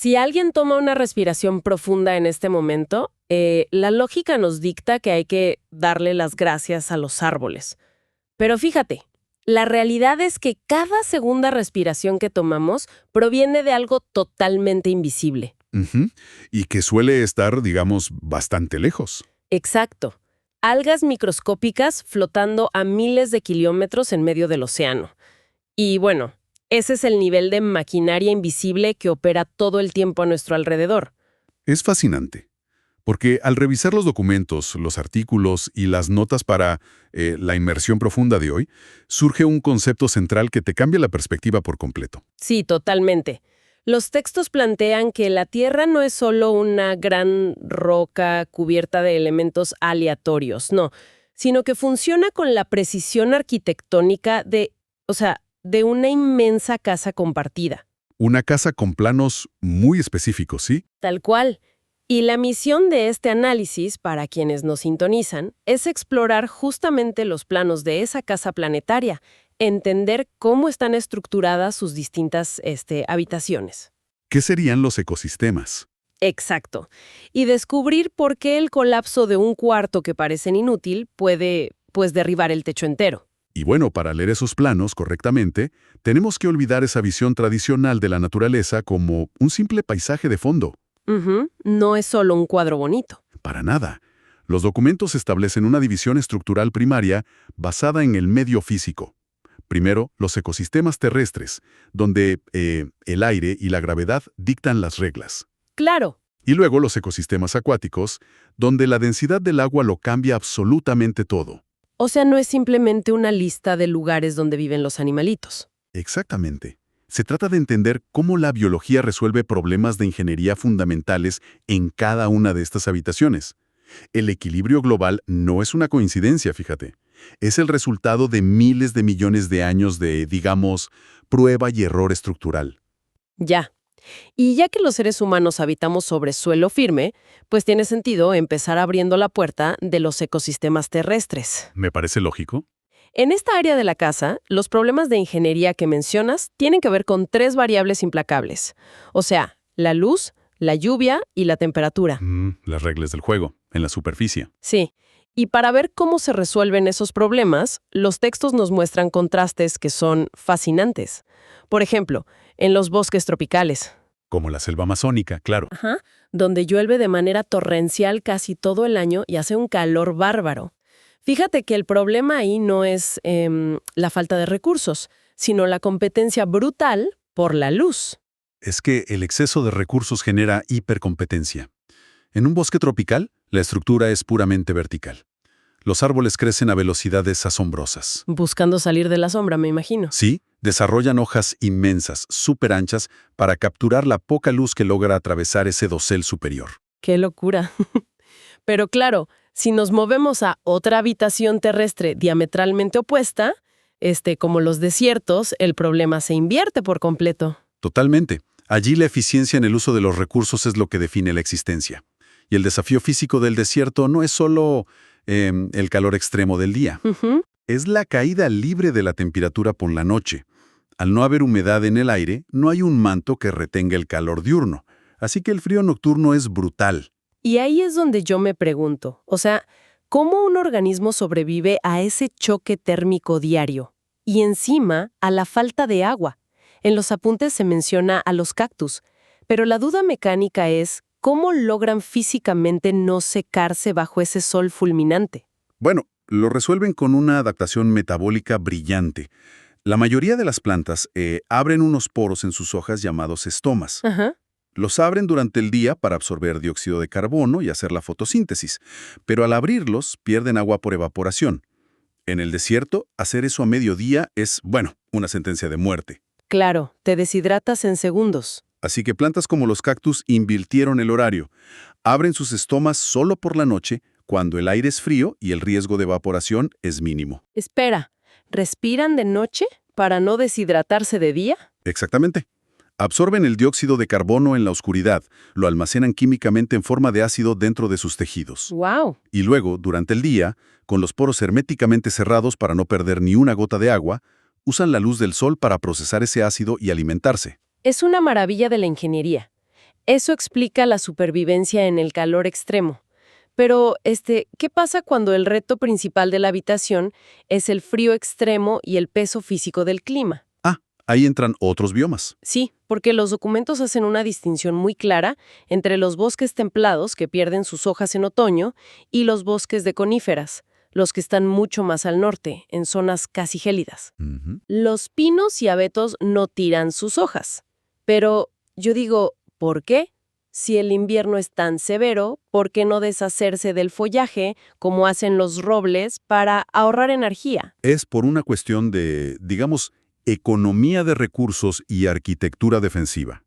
Si alguien toma una respiración profunda en este momento, la lógica nos dicta que hay que darle las gracias a los árboles. Pero fíjate, la realidad es que cada segunda respiración que tomamos proviene de algo totalmente invisible. Ujú. Y que suele estar, digamos, bastante lejos. Exacto. Algas microscópicas flotando a miles de kilómetros en medio del océano. Y bueno, ese es el nivel de maquinaria invisible que opera todo el tiempo a nuestro alrededor. Es fascinante, porque al revisar los documentos, los artículos y las notas para la inmersión profunda de hoy, surge un concepto central que te cambia la perspectiva por completo. Sí, totalmente. Los textos plantean que la Tierra no es solo una gran roca cubierta de elementos aleatorios, no, sino que funciona con la precisión arquitectónica de una inmensa casa compartida. Una casa con planos muy específicos, ¿sí? Tal cual. Y la misión de este análisis, para quienes nos sintonizan, es explorar justamente los planos de esa casa planetaria, entender cómo están estructuradas sus distintas habitaciones. ¿Qué serían los ecosistemas? Exacto. Y descubrir por qué el colapso de un cuarto que parece inútil puede, derribar el techo entero. Y bueno, para leer esos planos correctamente, tenemos que olvidar esa visión tradicional de la naturaleza como un simple paisaje de fondo. No es solo un cuadro bonito. Para nada. Los documentos establecen una división estructural primaria basada en el medio físico. Primero, los ecosistemas terrestres, donde el aire y la gravedad dictan las reglas. Claro. Y luego los ecosistemas acuáticos, donde la densidad del agua lo cambia absolutamente todo. O sea, no es simplemente una lista de lugares donde viven los animalitos. Exactamente. Se trata de entender cómo la biología resuelve problemas de ingeniería fundamentales en cada una de estas habitaciones. El equilibrio global no es una coincidencia, fíjate. Es el resultado de miles de millones de años de, digamos, prueba y error estructural. Ya. Y ya que los seres humanos habitamos sobre suelo firme, pues tiene sentido empezar abriendo la puerta de los ecosistemas terrestres. ¿Me parece lógico? En esta área de la casa, los problemas de ingeniería que mencionas tienen que ver con 3 variables implacables. O sea, la luz, la lluvia y la temperatura. Las reglas del juego, en la superficie. Sí. Y para ver cómo se resuelven esos problemas, los textos nos muestran contrastes que son fascinantes. Por ejemplo, en los bosques tropicales. Como la selva amazónica, claro. Donde llueve de manera torrencial casi todo el año y hace un calor bárbaro. Fíjate que el problema ahí no es la falta de recursos, sino la competencia brutal por la luz. Es que el exceso de recursos genera hipercompetencia. En un bosque tropical, la estructura es puramente vertical. Los árboles crecen a velocidades asombrosas. Buscando salir de la sombra, me imagino. Sí, desarrollan hojas inmensas, súper anchas, para capturar la poca luz que logra atravesar ese dosel superior. ¡Qué locura! Pero claro, si nos movemos a otra habitación terrestre diametralmente opuesta, como los desiertos, el problema se invierte por completo. Totalmente. Allí la eficiencia en el uso de los recursos es lo que define la existencia. Y el desafío físico del desierto no es solo el calor extremo del día. Es la caída libre de la temperatura por la noche. Al no haber humedad en el aire, no hay un manto que retenga el calor diurno. Así que el frío nocturno es brutal. Y ahí es donde yo me pregunto, ¿cómo un organismo sobrevive a ese choque térmico diario? Y encima, a la falta de agua. En los apuntes se menciona a los cactus, pero la duda mecánica es ¿cómo logran físicamente no secarse bajo ese sol fulminante? Bueno, lo resuelven con una adaptación metabólica brillante. La mayoría de las plantas abren unos poros en sus hojas llamados estomas. Los abren durante el día para absorber dióxido de carbono y hacer la fotosíntesis, pero al abrirlos pierden agua por evaporación. En el desierto, hacer eso a mediodía es, una sentencia de muerte. Claro, te deshidratas en segundos. Así que plantas como los cactus invirtieron el horario. Abren sus estomas solo por la noche, cuando el aire es frío y el riesgo de evaporación es mínimo. Espera, ¿respiran de noche para no deshidratarse de día? Exactamente. Absorben el dióxido de carbono en la oscuridad, lo almacenan químicamente en forma de ácido dentro de sus tejidos. ¡Wow! Y luego, durante el día, con los poros herméticamente cerrados para no perder ni una gota de agua, usan la luz del sol para procesar ese ácido y alimentarse. Es una maravilla de la ingeniería. Eso explica la supervivencia en el calor extremo. Pero, ¿qué pasa cuando el reto principal de la habitación es el frío extremo y el peso físico del clima? Ahí entran otros biomas. Sí, porque los documentos hacen una distinción muy clara entre los bosques templados, que pierden sus hojas en otoño, y los bosques de coníferas, los que están mucho más al norte, en zonas casi gélidas. Ujú. Los pinos y abetos no tiran sus hojas. Pero yo digo, ¿por qué? Si el invierno es tan severo, ¿por qué no deshacerse del follaje como hacen los robles para ahorrar energía? Es por una cuestión de, digamos, economía de recursos y arquitectura defensiva.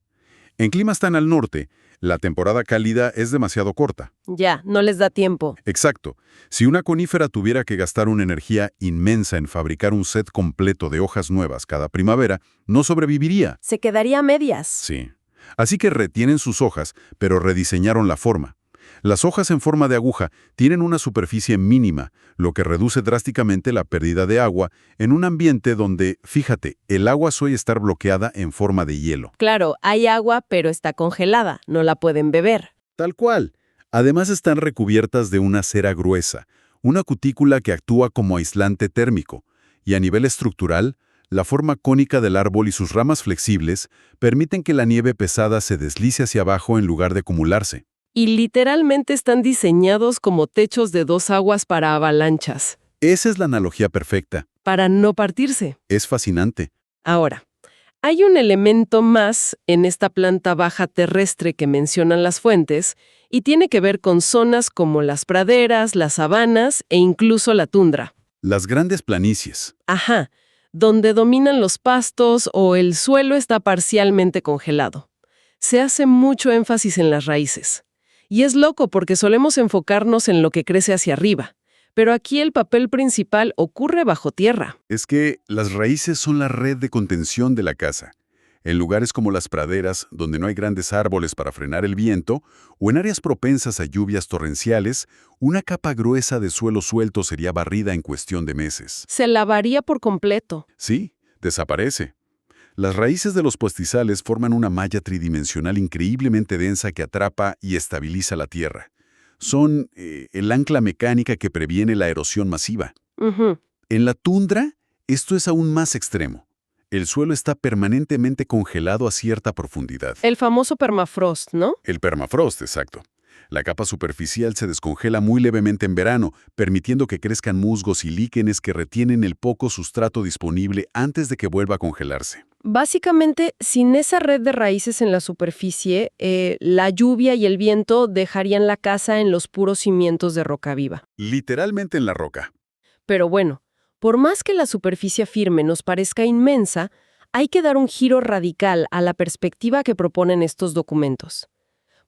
En climas tan al norte, la temporada cálida es demasiado corta. Ya, no les da tiempo. Exacto. Si una conífera tuviera que gastar una energía inmensa en fabricar un set completo de hojas nuevas cada primavera, no sobreviviría. Se quedaría a medias. Sí. Así que retienen sus hojas, pero rediseñaron la forma. Las hojas en forma de aguja tienen una superficie mínima, lo que reduce drásticamente la pérdida de agua en un ambiente donde, fíjate, el agua suele estar bloqueada en forma de hielo. Claro, hay agua, pero está congelada, no la pueden beber. Tal cual. Además están recubiertas de una cera gruesa, una cutícula que actúa como aislante térmico, y a nivel estructural, la forma cónica del árbol y sus ramas flexibles permiten que la nieve pesada se deslice hacia abajo en lugar de acumularse. Y literalmente están diseñados como techos de dos aguas para avalanchas, Esa es la analogía perfecta. para no partirse. Es fascinante. Ahora, hay un elemento más en esta planta baja terrestre que mencionan las fuentes, y tiene que ver con zonas como las praderas, las sabanas e incluso la tundra. Las grandes planicies. Ajá, donde dominan los pastos o el suelo está parcialmente congelado. Se hace mucho énfasis en las raíces. Y es loco porque solemos enfocarnos en lo que crece hacia arriba, pero aquí el papel principal ocurre bajo tierra. Es que las raíces son la red de contención de la casa. En lugares como las praderas, donde no hay grandes árboles para frenar el viento, o en áreas propensas a lluvias torrenciales, una capa gruesa de suelo suelto sería barrida en cuestión de meses. Se lavaría por completo. Sí, desaparece. Las raíces de los pastizales forman una malla tridimensional increíblemente densa que atrapa y estabiliza la tierra. Son el ancla mecánica que previene la erosión masiva. Ujú. En la tundra, esto es aún más extremo. El suelo está permanentemente congelado a cierta profundidad. El famoso permafrost, ¿no? El permafrost, exacto. La capa superficial se descongela muy levemente en verano, permitiendo que crezcan musgos y líquenes que retienen el poco sustrato disponible antes de que vuelva a congelarse. Básicamente, sin esa red de raíces en la superficie, la lluvia y el viento dejarían la casa en los puros cimientos de roca viva. Literalmente en la roca. Pero bueno, por más que la superficie firme nos parezca inmensa, hay que dar un giro radical a la perspectiva que proponen estos documentos.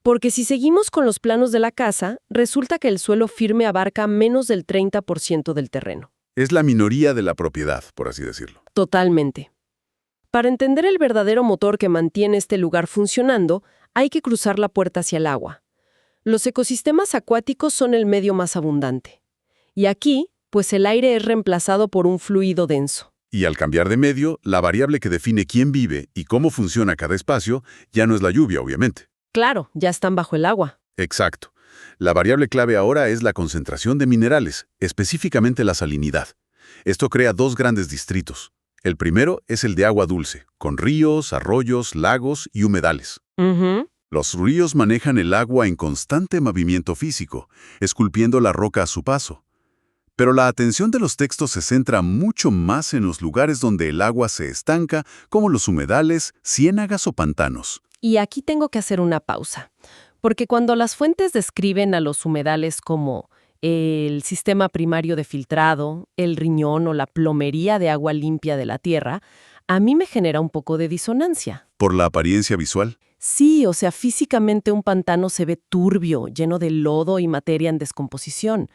Porque si seguimos con los planos de la casa, resulta que el suelo firme abarca menos del 30% del terreno. Es la minoría de la propiedad, por así decirlo. Totalmente. Para entender el verdadero motor que mantiene este lugar funcionando, hay que cruzar la puerta hacia el agua. Los ecosistemas acuáticos son el medio más abundante. Y aquí, pues el aire es reemplazado por un fluido denso. Y al cambiar de medio, la variable que define quién vive y cómo funciona cada espacio ya no es la lluvia, obviamente. Claro, ya están bajo el agua. Exacto. La variable clave ahora es la concentración de minerales, específicamente la salinidad. Esto crea dos grandes distritos. El primero es el de agua dulce, con ríos, arroyos, lagos y humedales. Ujú. Los ríos manejan el agua en constante movimiento físico, esculpiendo la roca a su paso. Pero la atención de los textos se centra mucho más en los lugares donde el agua se estanca, como los humedales, ciénagas o pantanos. Y aquí tengo que hacer una pausa, porque cuando las fuentes describen a los humedales como el sistema primario de filtrado, el riñón o la plomería de agua limpia de la tierra, a mí me genera un poco de disonancia. ¿Por la apariencia visual? Sí, o sea, físicamente un pantano se ve turbio, lleno de lodo y materia en descomposición.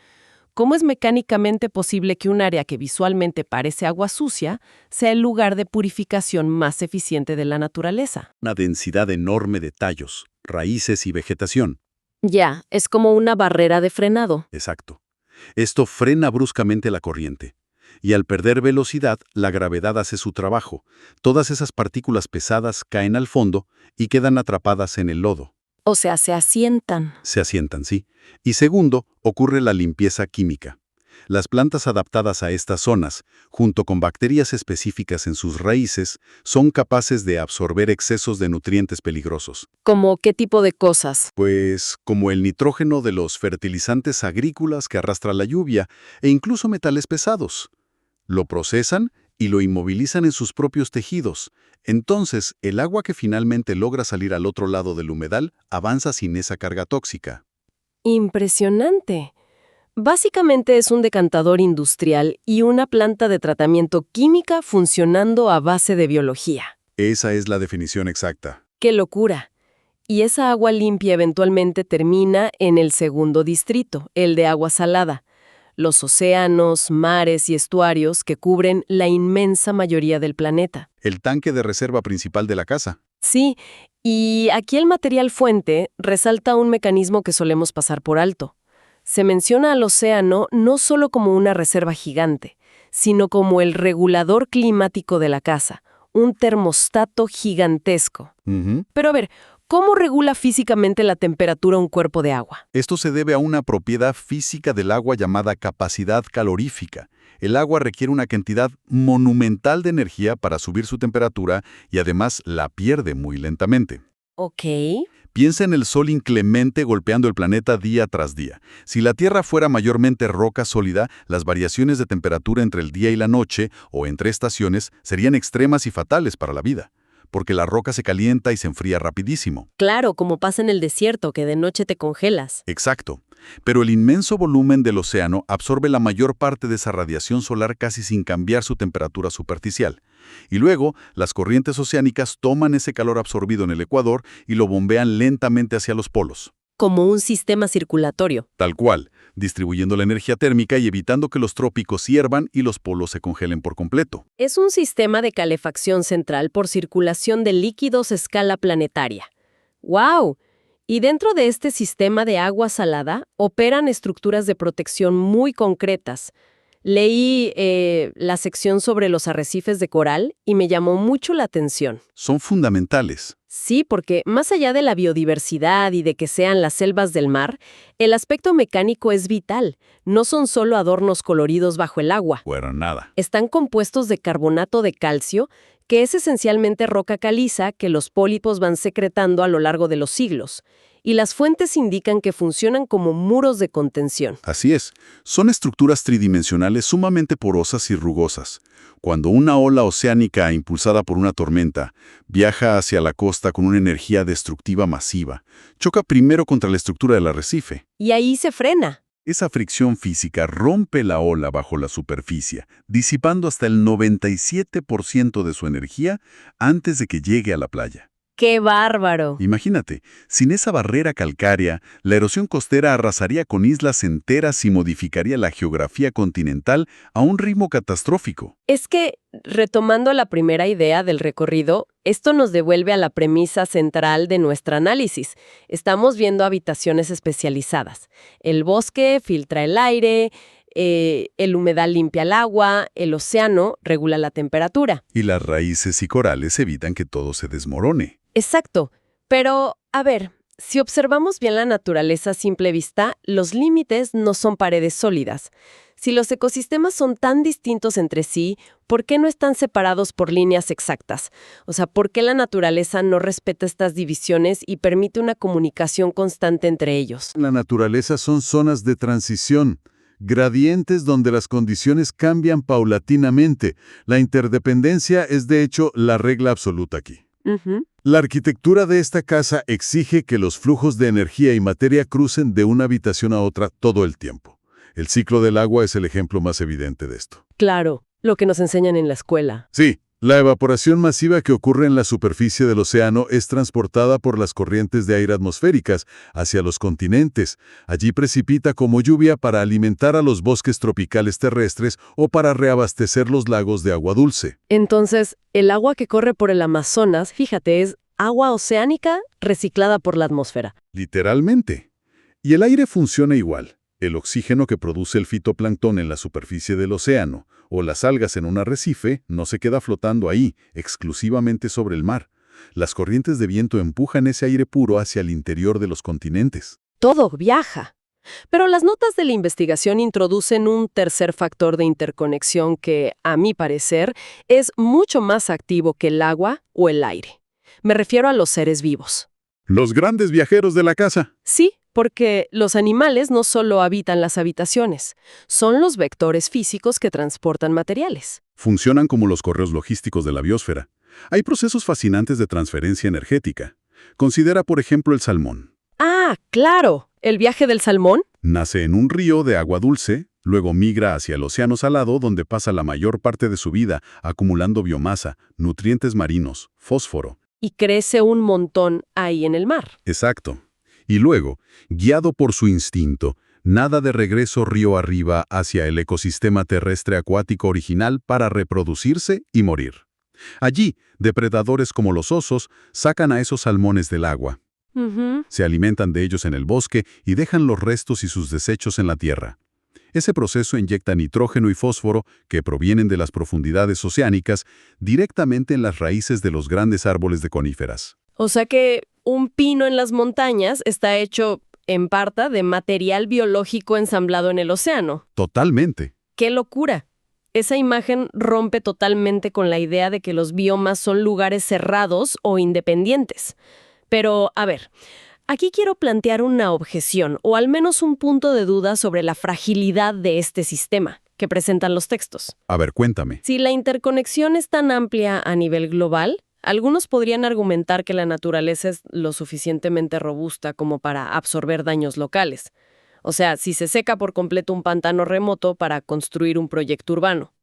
¿Cómo es mecánicamente posible que un área que visualmente parece agua sucia sea el lugar de purificación más eficiente de la naturaleza? Una densidad enorme de tallos, raíces y vegetación. Ya, es como una barrera de frenado. Exacto. Esto frena bruscamente la corriente. Y al perder velocidad, la gravedad hace su trabajo. Todas esas partículas pesadas caen al fondo y quedan atrapadas en el lodo. O sea, se asientan. Se asientan, sí. Y segundo, ocurre la limpieza química. Las plantas adaptadas a estas zonas, junto con bacterias específicas en sus raíces, son capaces de absorber excesos de nutrientes peligrosos. ¿Cómo qué tipo de cosas? Pues como el nitrógeno de los fertilizantes agrícolas que arrastra la lluvia e incluso metales pesados. Lo procesan y lo inmovilizan en sus propios tejidos. Entonces, el agua que finalmente logra salir al otro lado del humedal avanza sin esa carga tóxica. Impresionante. Básicamente es un decantador industrial y una planta de tratamiento química funcionando a base de biología. Esa es la definición exacta. ¡Qué locura! Y esa agua limpia eventualmente termina en el segundo distrito, el de agua salada. Los océanos, mares y estuarios que cubren la inmensa mayoría del planeta. El tanque de reserva principal de la casa. Sí, y aquí el material fuente resalta un mecanismo que solemos pasar por alto. Se menciona al océano no solo como una reserva gigante, sino como el regulador climático de la casa, un termostato gigantesco. Pero a ver, ¿cómo regula físicamente la temperatura un cuerpo de agua? Esto se debe a una propiedad física del agua llamada capacidad calorífica. El agua requiere una cantidad monumental de energía para subir su temperatura y además la pierde muy lentamente. Ok. Piensa en el sol inclemente golpeando el planeta día tras día. Si la Tierra fuera mayormente roca sólida, las variaciones de temperatura entre el día y la noche, o entre estaciones, serían extremas y fatales para la vida, porque la roca se calienta y se enfría rapidísimo. Claro, como pasa en el desierto, que de noche te congelas. Exacto. Pero el inmenso volumen del océano absorbe la mayor parte de esa radiación solar casi sin cambiar su temperatura superficial. Y luego, las corrientes oceánicas toman ese calor absorbido en el ecuador y lo bombean lentamente hacia los polos. Como un sistema circulatorio. Tal cual, distribuyendo la energía térmica y evitando que los trópicos hiervan y los polos se congelen por completo. Es un sistema de calefacción central por circulación de líquidos a escala planetaria. ¡Wow! Y dentro de este sistema de agua salada operan estructuras de protección muy concretas. Leí la sección sobre los arrecifes de coral y me llamó mucho la atención. Son fundamentales. Sí, porque más allá de la biodiversidad y de que sean las selvas del mar, el aspecto mecánico es vital. No son solo adornos coloridos bajo el agua. Bueno, nada. Están compuestos de carbonato de calcio, que es esencialmente roca caliza que los pólipos van secretando a lo largo de los siglos. Y las fuentes indican que funcionan como muros de contención. Así es. Son estructuras tridimensionales sumamente porosas y rugosas. Cuando una ola oceánica impulsada por una tormenta viaja hacia la costa con una energía destructiva masiva, choca primero contra la estructura del arrecife. Y ahí se frena. Esa fricción física rompe la ola bajo la superficie, disipando hasta el 97% de su energía antes de que llegue a la playa. ¡Qué bárbaro! Imagínate, sin esa barrera calcárea, la erosión costera arrasaría con islas enteras y modificaría la geografía continental a un ritmo catastrófico. Es que, retomando la primera idea del recorrido, esto nos devuelve a la premisa central de nuestro análisis. Estamos viendo habitaciones especializadas. El bosque filtra el aire, el humedal limpia el agua, el océano regula la temperatura. Y las raíces y corales evitan que todo se desmorone. Exacto. Pero, a ver, si observamos bien la naturaleza a simple vista, los límites no son paredes sólidas. Si los ecosistemas son tan distintos entre sí, ¿por qué no están separados por líneas exactas? O sea, ¿por qué la naturaleza no respeta estas divisiones y permite una comunicación constante entre ellos? La naturaleza son zonas de transición, gradientes donde las condiciones cambian paulatinamente. La interdependencia es, de hecho, la regla absoluta aquí. La arquitectura de esta casa exige que los flujos de energía y materia crucen de una habitación a otra todo el tiempo. El ciclo del agua es el ejemplo más evidente de esto. Claro, lo que nos enseñan en la escuela. Sí, la evaporación masiva que ocurre en la superficie del océano es transportada por las corrientes de aire atmosféricas hacia los continentes. Allí precipita como lluvia para alimentar a los bosques tropicales terrestres o para reabastecer los lagos de agua dulce. Entonces, el agua que corre por el Amazonas, fíjate, es agua oceánica reciclada por la atmósfera. Literalmente. Y el aire funciona igual. El oxígeno que produce el fitoplancton en la superficie del océano o las algas en un arrecife no se queda flotando ahí, exclusivamente sobre el mar. Las corrientes de viento empujan ese aire puro hacia el interior de los continentes. Todo viaja. Pero las notas de la investigación introducen un tercer factor de interconexión que, a mi parecer, es mucho más activo que el agua o el aire. Me refiero a los seres vivos. Los grandes viajeros de la casa. Sí, porque los animales no solo habitan las habitaciones, son los vectores físicos que transportan materiales. Funcionan como los correos logísticos de la biosfera. Hay procesos fascinantes de transferencia energética. Considera, por ejemplo, el salmón. Ah, claro, el viaje del salmón. Nace en un río de agua dulce, luego migra hacia el océano salado donde pasa la mayor parte de su vida acumulando biomasa, nutrientes marinos, fósforo. Y crece un montón ahí en el mar. Exacto. Y luego, guiado por su instinto, nada de regreso río arriba hacia el ecosistema terrestre acuático original para reproducirse y morir. Allí, depredadores como los osos sacan a esos salmones del agua. Se alimentan de ellos en el bosque y dejan los restos y sus desechos en la tierra. Ese proceso inyecta nitrógeno y fósforo, que provienen de las profundidades oceánicas, directamente en las raíces de los grandes árboles de coníferas. O sea que un pino en las montañas está hecho, en parte, de material biológico ensamblado en el océano. Totalmente. ¡Qué locura! Esa imagen rompe totalmente con la idea de que los biomas son lugares cerrados o independientes. Pero, a ver, aquí quiero plantear una objeción, o al menos un punto de duda sobre la fragilidad de este sistema que presentan los textos. A ver, cuéntame. Si la interconexión es tan amplia a nivel global, algunos podrían argumentar que la naturaleza es lo suficientemente robusta como para absorber daños locales. O sea, si se seca por completo un pantano remoto para construir un proyecto urbano.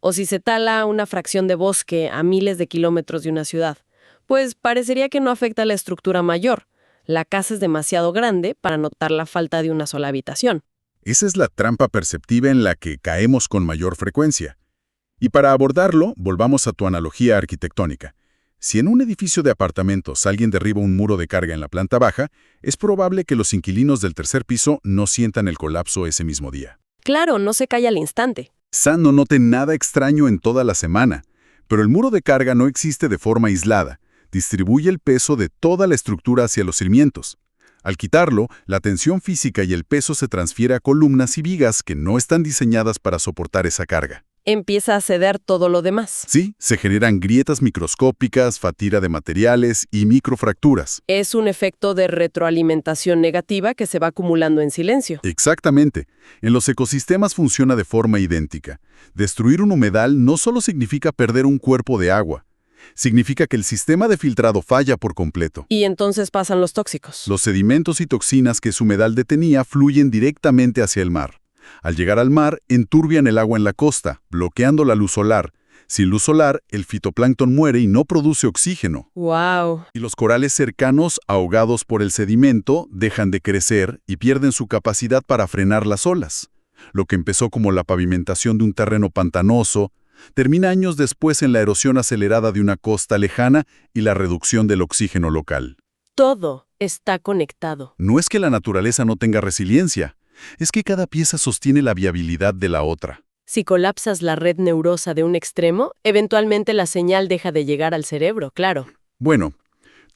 O si se tala una fracción de bosque a miles de kilómetros de una ciudad. Pues parecería que no afecta a la estructura mayor. La casa es demasiado grande para notar la falta de una sola habitación. Esa es la trampa perceptiva en la que caemos con mayor frecuencia. Y para abordarlo, volvamos a tu analogía arquitectónica. Si en un edificio de apartamentos alguien derriba un muro de carga en la planta baja, es probable que los inquilinos del tercer piso no sientan el colapso ese mismo día. Claro, no se cae al instante. Quizá no noten nada extraño en toda la semana, pero el muro de carga no existe de forma aislada. Distribuye el peso de toda la estructura hacia los cimientos. Al quitarlo, la tensión física y el peso se transfiere a columnas y vigas que no están diseñadas para soportar esa carga. Empieza a ceder todo lo demás. Sí, se generan grietas microscópicas, fatiga de materiales y microfracturas. Es un efecto de retroalimentación negativa que se va acumulando en silencio. Exactamente. En los ecosistemas funciona de forma idéntica. Destruir un humedal no solo significa perder un cuerpo de agua. Significa que el sistema de filtrado falla por completo. Y entonces pasan los tóxicos. Los sedimentos y toxinas que ese humedal detenía fluyen directamente hacia el mar. Al llegar al mar, enturbian el agua en la costa, bloqueando la luz solar. Sin luz solar, el fitoplancton muere y no produce oxígeno. ¡Wow! Y los corales cercanos, ahogados por el sedimento, dejan de crecer y pierden su capacidad para frenar las olas. Lo que empezó como la pavimentación de un terreno pantanoso, termina años después en la erosión acelerada de una costa lejana y la reducción del oxígeno local. Todo está conectado. No es que la naturaleza no tenga resiliencia, es que cada pieza sostiene la viabilidad de la otra. Si colapsas la red neurosa de un extremo, eventualmente la señal deja de llegar al cerebro, claro. Bueno,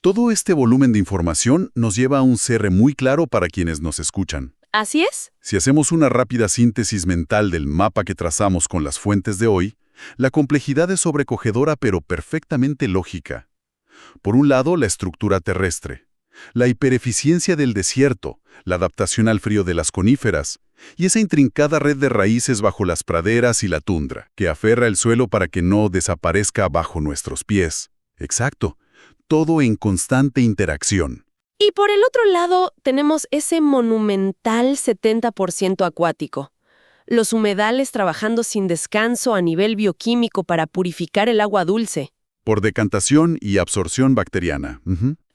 todo este volumen de información nos lleva a un cierre muy claro para quienes nos escuchan. ¿Así es? Si hacemos una rápida síntesis mental del mapa que trazamos con las fuentes de hoy, la complejidad es sobrecogedora pero perfectamente lógica. Por un lado, la estructura terrestre, la hipereficiencia del desierto, la adaptación al frío de las coníferas, y esa intrincada red de raíces bajo las praderas y la tundra, que aferra el suelo para que no desaparezca bajo nuestros pies. Exacto, todo en constante interacción. Y por el otro lado, tenemos ese monumental 70% acuático. Los humedales trabajando sin descanso a nivel bioquímico para purificar el agua dulce. Por decantación y absorción bacteriana.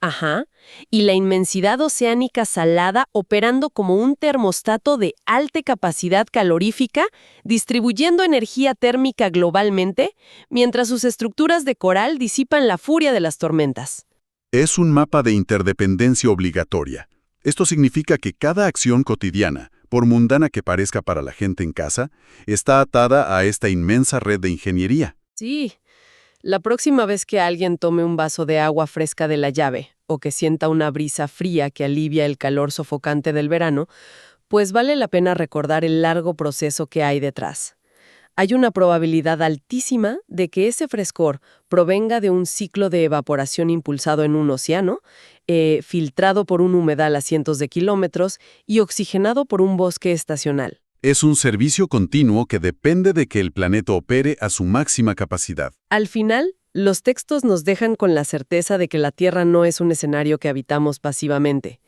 Ajá. Y la inmensidad oceánica salada operando como un termostato de alta capacidad calorífica, distribuyendo energía térmica globalmente, mientras sus estructuras de coral disipan la furia de las tormentas. Es un mapa de interdependencia obligatoria. Esto significa que cada acción cotidiana, por mundana que parezca para la gente en casa, está atada a esta inmensa red de ingeniería. Sí. La próxima vez que alguien tome un vaso de agua fresca de la llave o que sienta una brisa fría que alivia el calor sofocante del verano, pues vale la pena recordar el largo proceso que hay detrás. Hay una probabilidad altísima de que ese frescor provenga de un ciclo de evaporación impulsado en un océano, filtrado por un humedal a cientos de kilómetros y oxigenado por un bosque estacional. Es un servicio continuo que depende de que el planeta opere a su máxima capacidad. Al final, los textos nos dejan con la certeza de que la Tierra no es un escenario que habitamos pasivamente.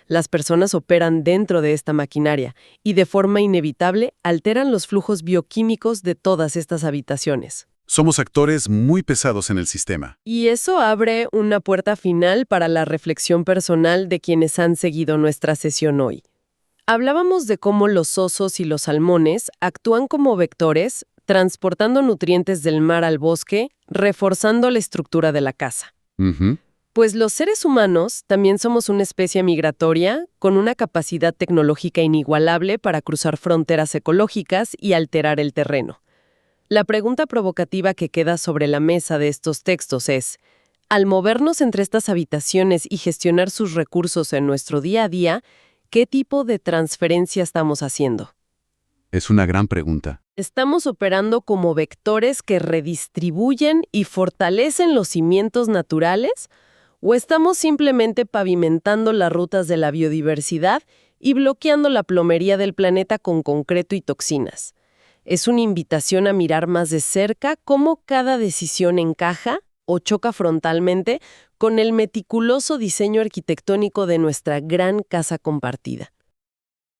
Las personas operan dentro de esta maquinaria y de forma inevitable alteran los flujos bioquímicos de todas estas habitaciones. Somos actores muy pesados en el sistema. Y eso abre una puerta final para la reflexión personal de quienes han seguido nuestra sesión hoy. Hablábamos de cómo los osos y los salmones actúan como vectores, transportando nutrientes del mar al bosque, reforzando la estructura de la casa. Pues los seres humanos también somos una especie migratoria con una capacidad tecnológica inigualable para cruzar fronteras ecológicas y alterar el terreno. La pregunta provocativa que queda sobre la mesa de estos textos es, al movernos entre estas habitaciones y gestionar sus recursos en nuestro día a día, ¿qué tipo de transferencia estamos haciendo? Es una gran pregunta. ¿Estamos operando como vectores que redistribuyen y fortalecen los cimientos naturales? ¿O estamos simplemente pavimentando las rutas de la biodiversidad y bloqueando la plomería del planeta con concreto y toxinas? Es una invitación a mirar más de cerca cómo cada decisión encaja o choca frontalmente con el meticuloso diseño arquitectónico de nuestra gran casa compartida.